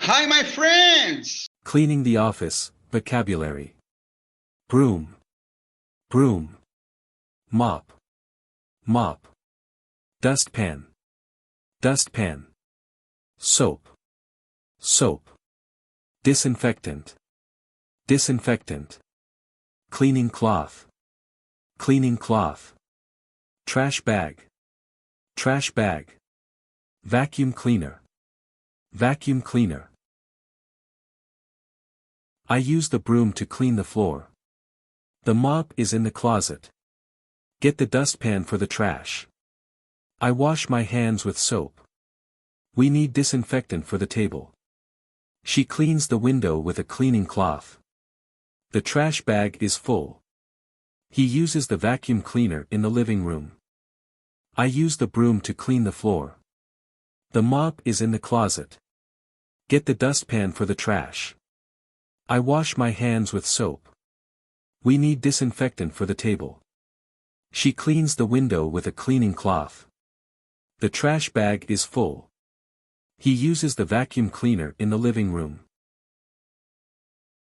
Hi, my friends! Cleaning the office, vocabulary. Broom. Broom. Mop. Mop. Dustpan. Dustpan. Soap. Soap. Disinfectant. Disinfectant. Cleaning cloth. Cleaning cloth. Trash bag. Trash bag. Vacuum cleaner. Vacuum cleaner. I use the broom to clean the floor. The mop is in the closet. Get the dustpan for the trash. I wash my hands with soap. We need disinfectant for the table. She cleans the window with a cleaning cloth. The trash bag is full. He uses the vacuum cleaner in the living room. I use the broom to clean the floor. The mop is in the closet. Get the dustpan for the trash. I wash my hands with soap. We need disinfectant for the table. She cleans the window with a cleaning cloth. The trash bag is full. He uses the vacuum cleaner in the living room.